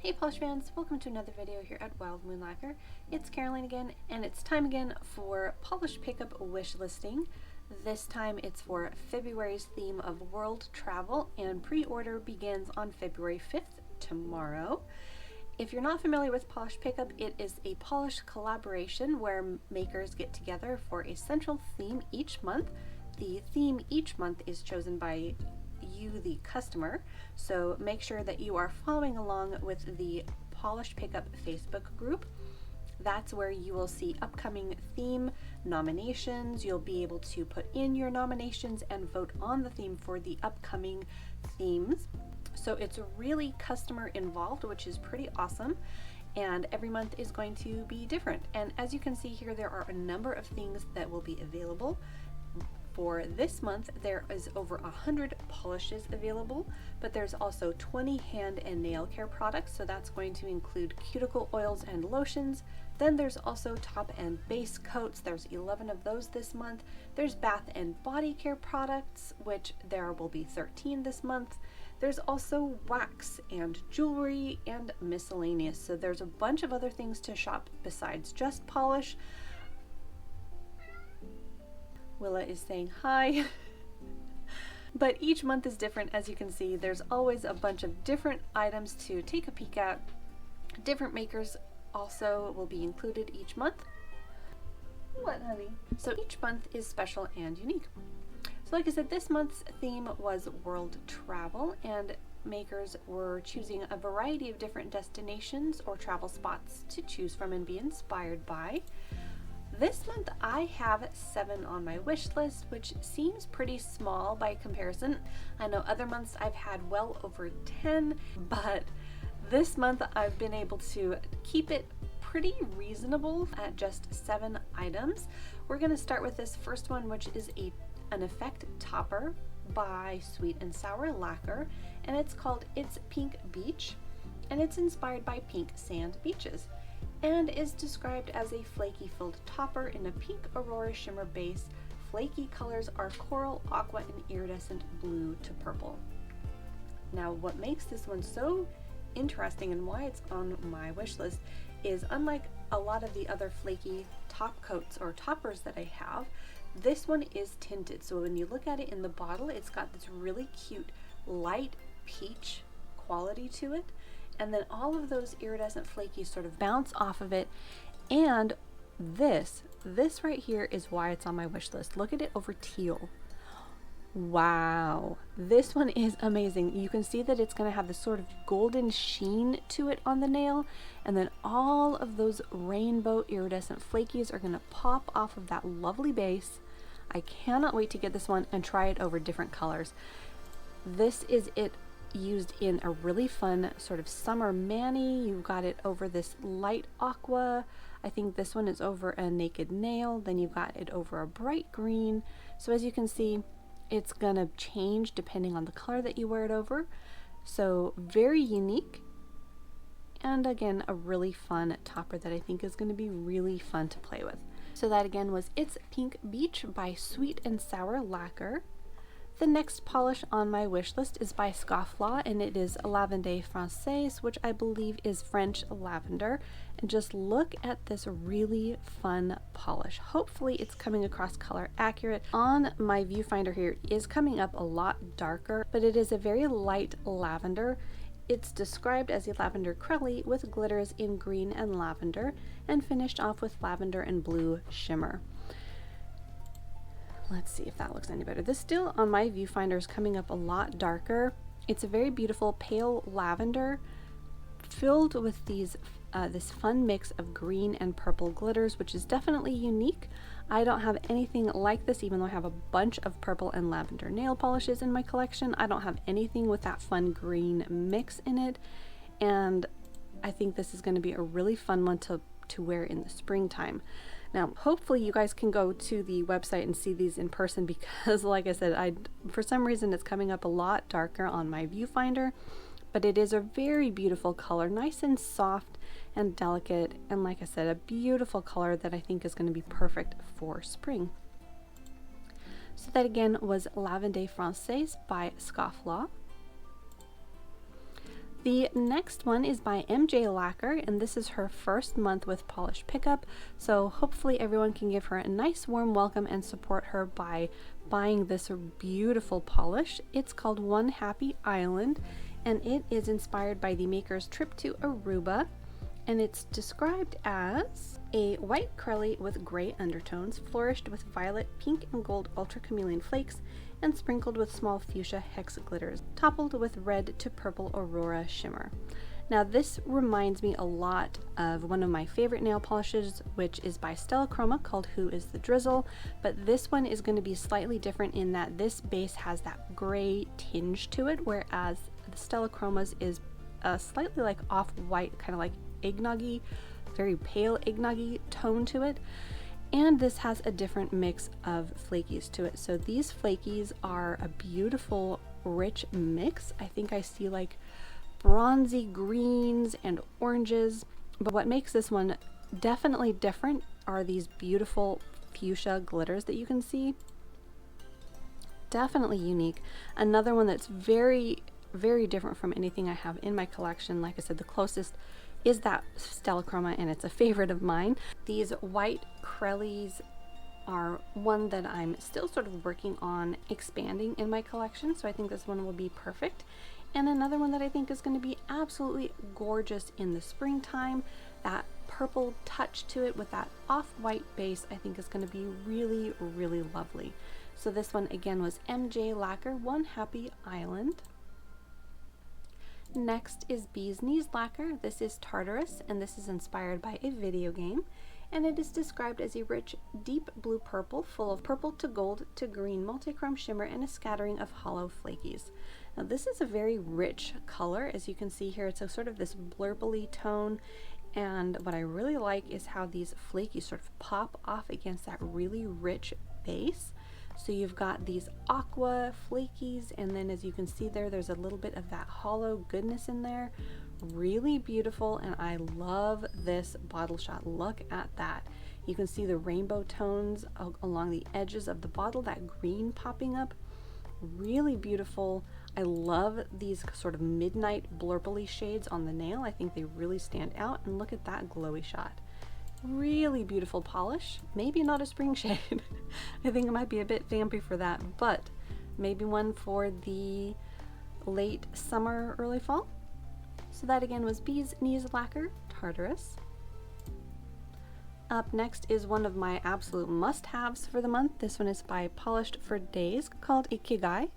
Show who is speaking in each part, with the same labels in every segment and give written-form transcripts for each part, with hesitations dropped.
Speaker 1: Hey Polish fans, welcome to another video here at Wild Moon Lacquer. It's Caroline again, and it's time again for polish pickup wish listing. This time it's for February's theme of world travel, and pre-order begins on February 5th, tomorrow. If you're not familiar with polish pickup, it is a polish collaboration where makers get together for a central theme each month. The theme each month is chosen by you, the customer, so make sure that you are following along with the Polish Pickup Facebook group. That's where you will see upcoming theme nominations. You'll be able to put in your nominations and vote on the theme for the upcoming themes. So it's really customer involved, which is pretty awesome. And every month is going to be different. And as you can see here, there are a number of things that will be available. For this month, there is over 100 polishes available, but there's also 20 hand and nail care products, so that's going to include cuticle oils and lotions. Then there's also top and base coats. There's 11 of those this month. There's bath and body care products, which there will be 13 this month. There's also wax and jewelry and miscellaneous, so there's a bunch of other things to shop besides just polish. Willa is saying hi. But each month is different. As you can see, there's always a bunch of different items to take a peek at. Different makers also will be included each month. What, honey? So each month is special and unique. So like I said, this month's theme was world travel, and makers were choosing a variety of different destinations or travel spots to choose from and be inspired by. This month I have 7 on my wish list, which seems pretty small by comparison. I know other months I've had well over 10, but this month I've been able to keep it pretty reasonable at just 7 items. We're going to start with this first one, which is an effect topper by Sweet and Sour Lacquer, and it's called It's Pink Beach, and it's inspired by pink sand beaches, and is described as a flaky filled topper in a pink aurora shimmer base. Flaky colors are coral, aqua, and iridescent blue to purple. Now, what makes this one so interesting and why it's on my wish list is, unlike a lot of the other flaky top coats or toppers that I have, this one is tinted. So when you look at it in the bottle, it's got this really cute light peach quality to it. And then all of those iridescent flakies sort of bounce off of it. And this right here is why it's on my wish list. Look at it over teal. Wow, this one is amazing. You can see that it's going to have this sort of golden sheen to it on the nail, and then all of those rainbow iridescent flakies are going to pop off of that lovely base. I cannot wait to get this one and try it over different colors. This is it used in a really fun sort of summer mani. You've got it over this light aqua. I think this one is over a naked nail. Then you've got it over a bright green. So as you can see, it's gonna change depending on the color that you wear it over. So very unique, and again, a really fun topper that I think is going to be really fun to play with. So that again was It's Pink Beach by Sweet and Sour Lacquer. The next polish on my wish list is by Scofflaw, and it is Lavande Française, which I believe is French lavender. And just look at this really fun polish. Hopefully it's coming across color accurate. On my viewfinder here, it is coming up a lot darker, but it is a very light lavender. It's described as a lavender crelly with glitters in green and lavender, and finished off with lavender and blue shimmer. Let's see if that looks any better. This still on my viewfinder is coming up a lot darker. It's a very beautiful pale lavender filled with this fun mix of green and purple glitters, which is definitely unique. I don't have anything like this, even though I have a bunch of purple and lavender nail polishes in my collection. I don't have anything with that fun green mix in it, and I think this is going to be a really fun one to wear in the springtime. Now, hopefully you guys can go to the website and see these in person, because like I said, for some reason it's coming up a lot darker on my viewfinder, but it is a very beautiful color, nice and soft and delicate, and like I said, a beautiful color that I think is going to be perfect for spring. So that again was Lavande Française by Scofflaw. The next one is by MJ Lacquer, and this is her first month with Polish Pickup, so hopefully everyone can give her a nice warm welcome and support her by buying this beautiful polish. It's called One Happy Island, and it is inspired by the maker's trip to Aruba, and it's described as a white crelly with gray undertones, flourished with violet, pink, and gold ultra chameleon flakes, and sprinkled with small fuchsia hex glitters, toppled with red to purple aurora shimmer. Now this reminds me a lot of one of my favorite nail polishes, which is by Stella Chroma, called Who is the Drizzle, but this one is going to be slightly different in that this base has that gray tinge to it, whereas the Stella Chroma's is slightly like off-white, kind of like eggnoggy, very pale eggnoggy tone to it. And this has a different mix of flakies to it. So these flakies are a beautiful, rich mix. I think I see like bronzy greens and oranges. But what makes this one definitely different are these beautiful fuchsia glitters that you can see. Definitely unique. Another one that's very, very different from anything I have in my collection. Like I said, the closest is that Stella Chroma, and it's a favorite of mine. These white crellies are one that I'm still sort of working on expanding in my collection, so I think this one will be perfect. And another one that I think is going to be absolutely gorgeous in the springtime, that purple touch to it with that off-white base, I think is going to be really, really lovely. So this one again was MJ Lacquer, One Happy Island. Next is Bee's Knees Lacquer. This is Tartarus, and this is inspired by a video game, and it is described as a rich, deep blue purple full of purple to gold to green multichrome shimmer and a scattering of hollow flakies. Now this is a very rich color. As you can see here, it's a sort of this blurbly tone, and what I really like is how these flakies sort of pop off against that really rich base. So you've got these aqua flakies, and then as you can see there, there's a little bit of that hollow goodness in there. Really beautiful, and I love this bottle shot. Look at that. You can see the rainbow tones along the edges of the bottle, that green popping up. Really beautiful. I love these sort of midnight blurply shades on the nail. I think they really stand out, and look at that glowy shot. Really beautiful polish. Maybe not a spring shade. I think it might be a bit vampy for that, but maybe one for the late summer, early fall. So that again was Bee's Knees Lacquer, Tartarus. Up next is one of my absolute must-haves for the month. This one is by Polished for Days, called Ikigai,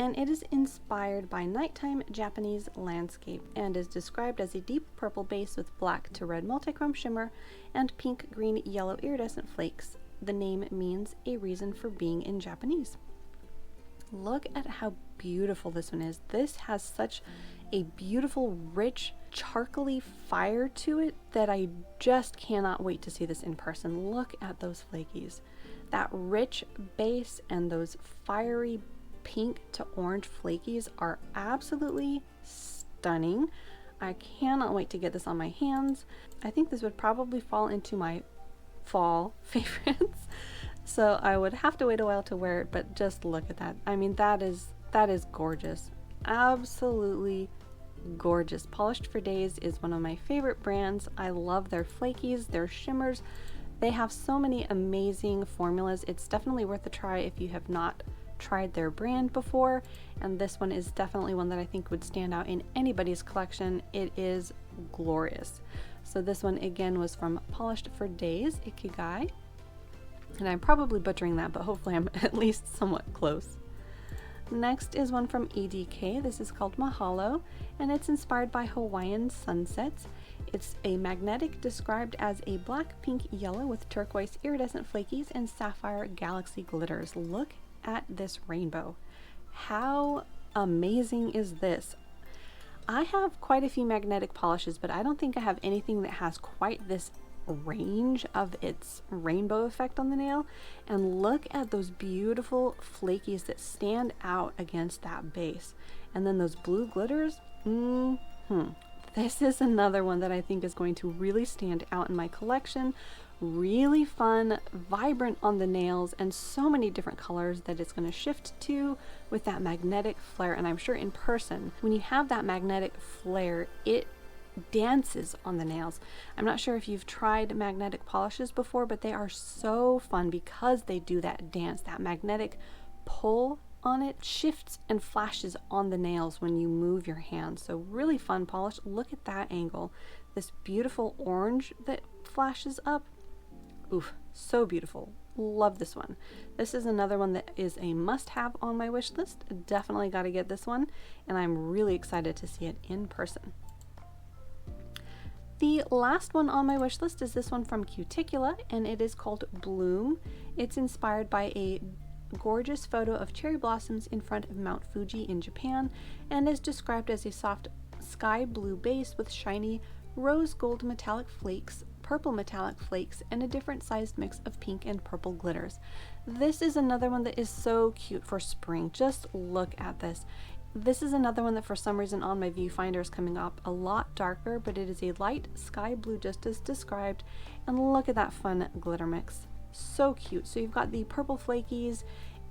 Speaker 1: and it is inspired by nighttime Japanese landscape and is described as a deep purple base with black to red multichrome shimmer and pink, green, yellow iridescent flakes. The name means a reason for being in Japanese. Look at how beautiful this one is. This has such a beautiful, rich, charcoaly fire to it that I just cannot wait to see this in person. Look at those flakies. That rich base and those fiery pink to orange flakies are absolutely stunning. I cannot wait to get this on my hands. I think this would probably fall into my fall favorites, so I would have to wait a while to wear it, but just look at that. I mean, that is gorgeous. Absolutely gorgeous. Polished for Days is one of my favorite brands. I love their flakies, their shimmers. They have so many amazing formulas. It's definitely worth a try if you have not tried their brand before, and this one is definitely one that I think would stand out in anybody's collection. It is glorious. So this one again was from Polished for Days, Ikigai, and I'm probably butchering that, but hopefully I'm at least somewhat close. Next is one from ADK. This is called Mahalo, and it's inspired by Hawaiian sunsets. It's a magnetic described as a black, pink, yellow with turquoise iridescent flakies and sapphire galaxy glitters. Look at this rainbow. How amazing is this? I have quite a few magnetic polishes, but I don't think I have anything that has quite this range of its rainbow effect on the nail. And look at those beautiful flakies that stand out against that base, and then those blue glitters. This is another one that I think is going to really stand out in my collection. really fun, vibrant on the nails, and so many different colors that it's going to shift to with that magnetic flare. And I'm sure in person, when you have that magnetic flare, it dances on the nails. I'm not sure if you've tried magnetic polishes before, but they are so fun because they do that dance. That magnetic pull on it shifts and flashes on the nails when you move your hand. So really fun polish. Look at that angle. This beautiful orange that flashes up. Oof, so beautiful. Love this one. This is another one that is a must-have on my wish list. Definitely got to get this one, and I'm really excited to see it in person. The last one on my wish list is this one from Cuticula, and it is called Bloom. It's inspired by a gorgeous photo of cherry blossoms in front of Mount Fuji in Japan, and is described as a soft sky blue base with shiny rose gold metallic flakes, purple metallic flakes, and a different sized mix of pink and purple glitters. This is another one that is so cute for spring. Just look at this. This is another one that for some reason on my viewfinder is coming up a lot darker, but it is a light sky blue just as described, and look at that fun glitter mix. So cute. So you've got the purple flakies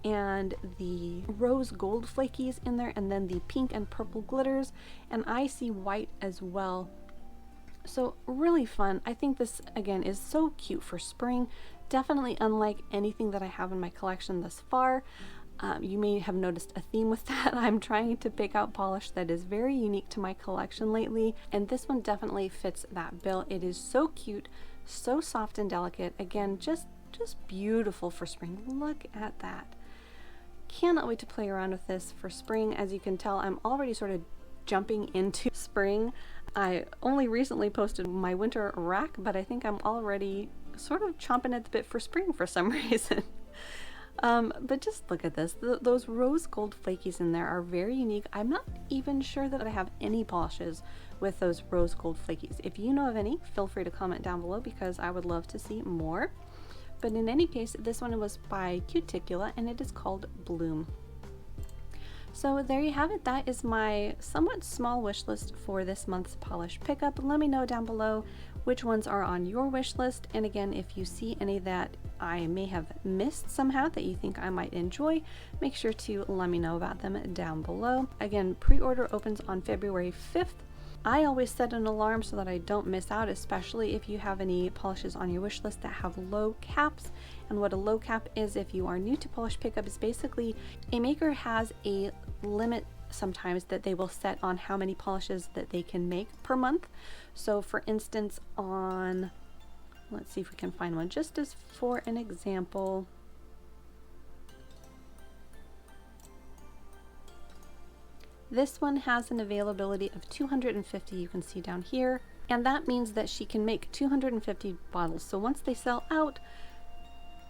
Speaker 1: and the rose gold flakies in there, and then the pink and purple glitters, and I see white as well. So really fun. I think this again is so cute for spring. Definitely unlike anything that I have in my collection thus far. You may have noticed a theme with that. I'm trying to pick out polish that is very unique to my collection lately, and this one definitely fits that bill. It is so cute, so soft and delicate. Again, just beautiful for spring. Look at that. Cannot wait to play around with this for spring. As you can tell, I'm already sort of jumping into spring. I only recently posted my winter rack, but I think I'm already sort of chomping at the bit for spring for some reason. But just look at this. Those rose gold flakies in there are very unique. I'm not even sure that I have any polishes with those rose gold flakies. If you know of any, feel free to comment down below because I would love to see more. But in any case, this one was by Cuticula and it is called Bloom. So there you have it. That is my somewhat small wish list for this month's polish pickup. Let me know down below which ones are on your wish list. And again, if you see any that I may have missed somehow that you think I might enjoy, make sure to let me know about them down below. Again, pre-order opens on February 5th. I always set an alarm so that I don't miss out, especially if you have any polishes on your wish list that have low caps. And what a low cap is, if you are new to polish pickup, is basically a maker has a limit sometimes that they will set on how many polishes that they can make per month. So for instance, on, let's see if we can find one just as for an example. This one has an availability of 250, you can see down here, and that means that she can make 250 bottles. So once they sell out,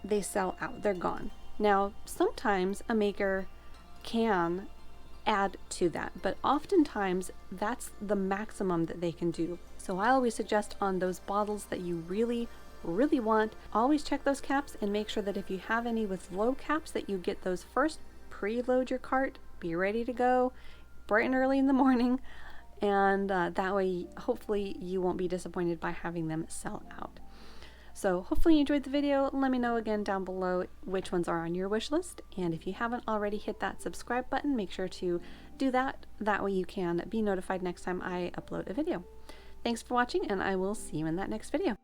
Speaker 1: they're gone. Now, sometimes a maker can add to that, but oftentimes that's the maximum that they can do. So I always suggest on those bottles that you really want, always check those caps and make sure that if you have any with low caps that you get those first. Preload your cart, be ready to go bright and early in the morning, and that way hopefully you won't be disappointed by having them sell out. So hopefully you enjoyed the video. Let me know again down below which ones are on your wish list, and if you haven't already hit that subscribe button, make sure to do that. That way you can be notified next time I upload a video. Thanks for watching, and I will see you in that next video.